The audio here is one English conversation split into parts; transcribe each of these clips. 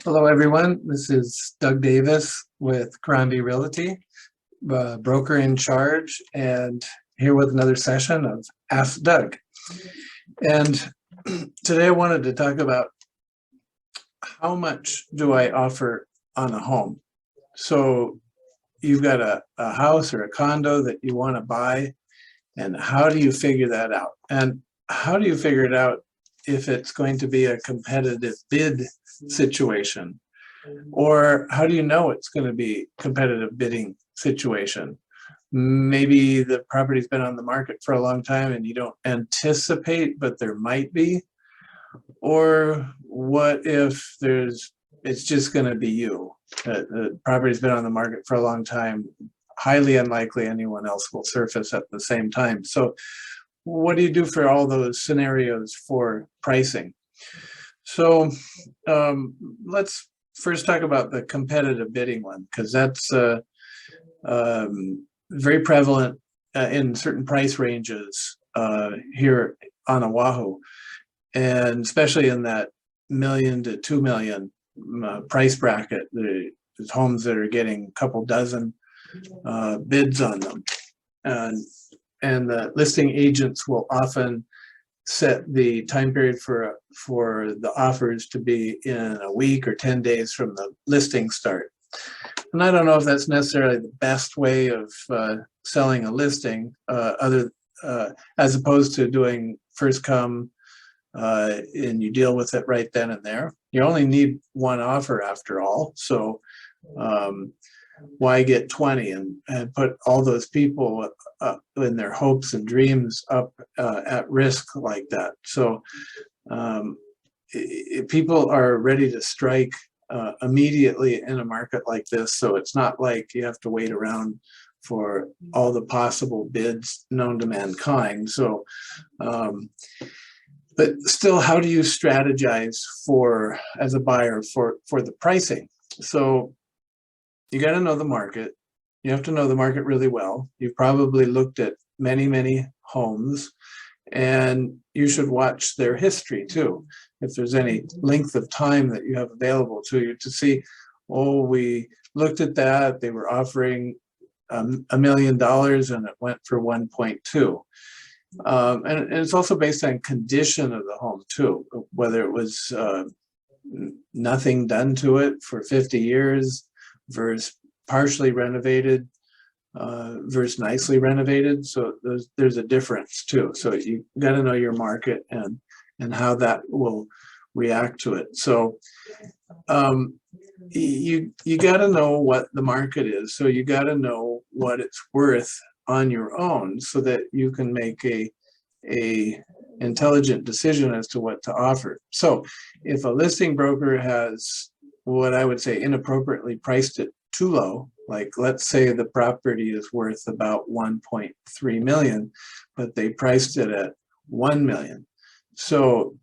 Hello, everyone. This is Doug Davis with Crombie Realty, broker in charge, and here with another session of Ask Doug. And today I wanted to talk about how much do I offer on a home. So you've got a house or a condo that you want to buy, and how do you figure that out? And how do you figure it out if it's going to be a competitive bid situation? Or how do you know it's going to be competitive bidding situation? Maybe the property's been on the market for a long time and you don't anticipate, but there might be. Or what if it's just going to be you? The property's been on the market for a long time, highly unlikely anyone else will surface at the same time. So what do you do for all those scenarios for pricing? So let's first talk about the competitive bidding one, because that's very prevalent in certain price ranges here on Oahu, and especially in that $1 million to $2 million price bracket. There's homes that are getting a couple dozen bids on them, and the listing agents will often set the time period for the offers to be in a week or 10 days from the listing start. And I don't know if that's necessarily the best way of selling a listing, as opposed to doing first come and you deal with it right then and there. You only need one offer after all, so why get 20 and put all those people in their hopes and dreams up at risk like that? So people are ready to strike immediately in a market like this, so it's not like you have to wait around for all the possible bids known to mankind. So but still, how do you strategize as a buyer for the pricing? So you got to know the market. You have to know the market really well. You've probably looked at many homes, and you should watch their history too. If there's any length of time that you have available to you to see, oh, we looked at that, they were offering $1 million and it went for 1.2. And it's also based on condition of the home too, whether it was nothing done to it for 50 years versus partially renovated versus nicely renovated. So there's a difference too. So you got to know your market and how that will react to it. So you got to know what the market is. So you got to know what it's worth on your own, so that you can make a intelligent decision as to what to offer. So if a listing broker has what I would say inappropriately priced it too low, like let's say the property is worth about 1.3 million, but they priced it at 1 million. So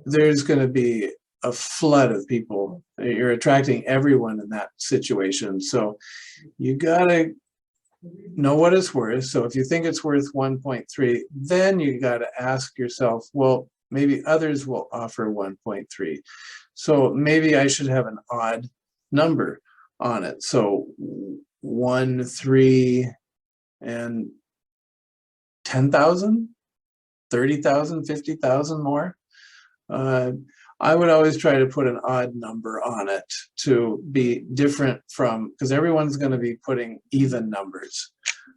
there's going to be a flood of people. You're attracting everyone in that situation. So you got to know what it's worth. So if you think it's worth 1.3, then you got to ask yourself, well, maybe others will offer 1.3. So maybe I should have an odd number on it. So 1, 3, and 10,000, 30,000, 50,000 more. I would always try to put an odd number on it to be different from, because everyone's going to be putting even numbers.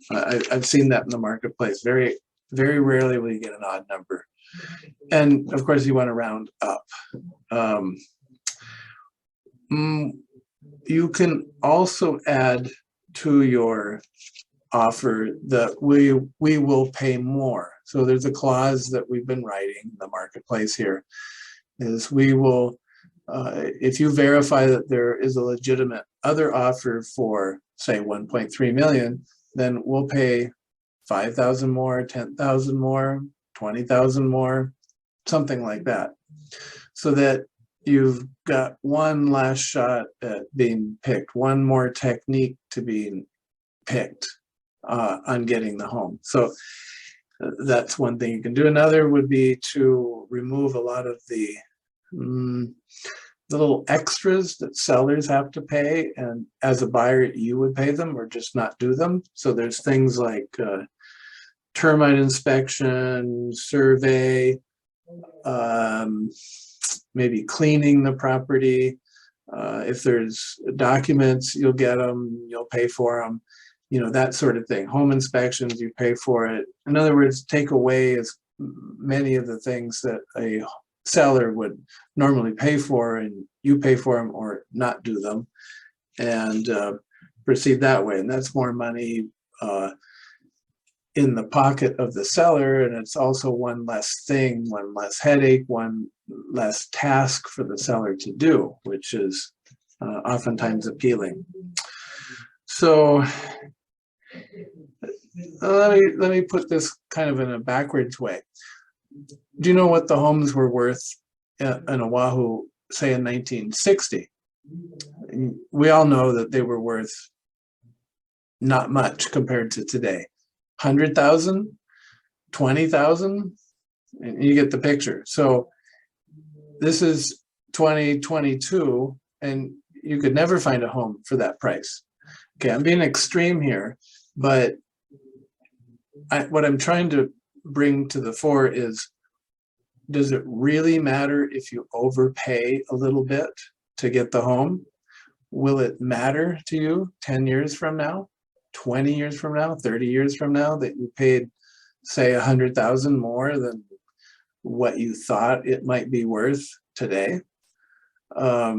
I've seen that in the marketplace. Very, very rarely will you get an odd number. And of course, you want to round up. You can also add to your offer that we will pay more. So there's a clause that we've been writing in the marketplace here, is we will, if you verify that there is a legitimate other offer for, say, 1.3 million, then we'll pay 5,000 more, 10,000 more, 20,000 more, something like that, so that you've got one last shot at being picked, one more technique to being picked on getting the home. So that's one thing you can do. Another would be to remove a lot of the the little extras that sellers have to pay, and as a buyer you would pay them or just not do them. So there's things like termite inspection, survey, maybe cleaning the property. If there's documents, you'll get them, you'll pay for them, you know, that sort of thing. Home inspections, you pay for it. In other words, take away as many of the things that a seller would normally pay for, and you pay for them or not do them, and proceed that way. And that's more money in the pocket of the seller, and it's also one less thing, one less headache, one less task for the seller to do, which is oftentimes appealing. So let me put this kind of in a backwards way. Do you know what the homes were worth in Oahu, say in 1960? We all know that they were worth not much compared to today. 100,000, 20,000, and you get the picture. So this is 2022, and you could never find a home for that price. Okay, I'm being extreme here, but what I'm trying to bring to the fore is, does it really matter if you overpay a little bit to get the home? Will it matter to you 10 years from now, 20 years from now, 30 years from now, that you paid, say, 100,000 more than what you thought it might be worth today? I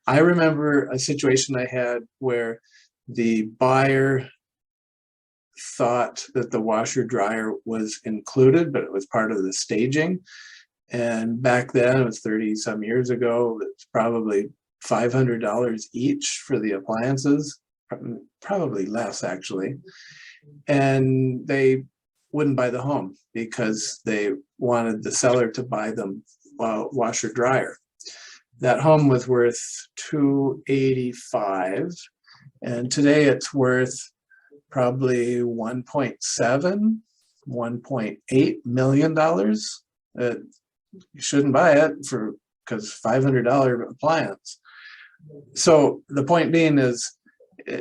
remember a situation I had where the buyer thought that the washer dryer was included, but it was part of the staging. And back then, it was 30 some years ago, it's probably $500 each for the appliances, probably less actually. And they wouldn't buy the home because they wanted the seller to buy them washer dryer. That home was worth $285, and today it's worth probably 1.7, $1.8 million. You shouldn't buy it because $500 appliance. So the point being is,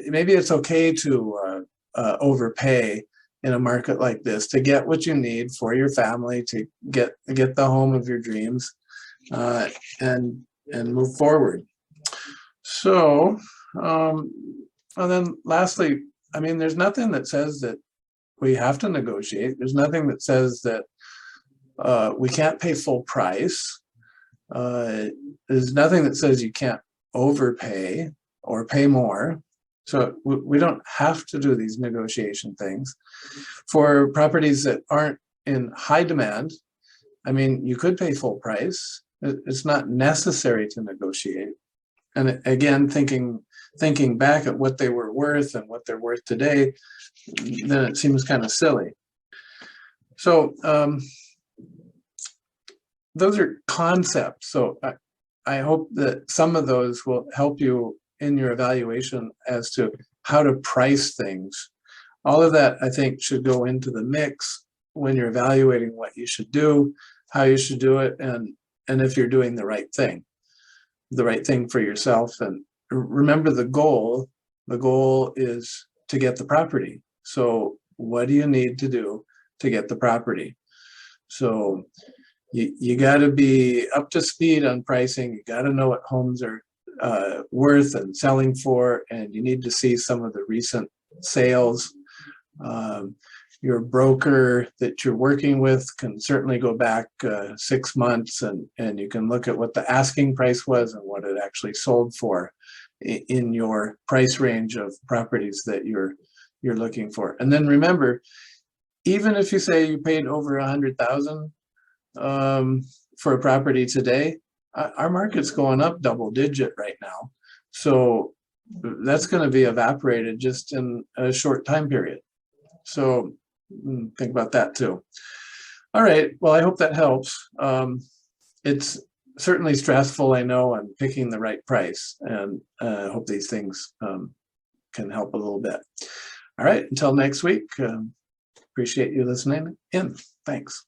maybe it's okay to overpay in a market like this to get what you need for your family, to get the home of your dreams, and move forward. So, and then lastly, I mean, there's nothing that says that we have to negotiate. There's nothing that says that we can't pay full price. There's nothing that says you can't overpay or pay more. So we don't have to do these negotiation things. For properties that aren't in high demand, I mean, you could pay full price. It's not necessary to negotiate. And again, thinking back at what they were worth and what they're worth today, then it seems kind of silly. So those are concepts. So I hope that some of those will help you in your evaluation as to how to price things. All of that, I think, should go into the mix when you're evaluating what you should do, how you should do it, and if you're doing the right thing for yourself. And remember the goal. The goal is to get the property. So what do you need to do to get the property? So you got to be up to speed on pricing. You got to know what homes are worth and selling for, and you need to see some of the recent sales. Your broker that you're working with can certainly go back 6 months, and you can look at what the asking price was and what it actually sold for in your price range of properties that you're looking for. And then remember, even if you say you paid over 100,000 for a property today, our market's going up double digit right now. So that's going to be evaporated just in a short time period. So think about that too. All right, well, I hope that helps. It's certainly stressful, I know, on picking the right price, and I hope these things can help a little bit. All right, until next week, appreciate you listening in. Thanks.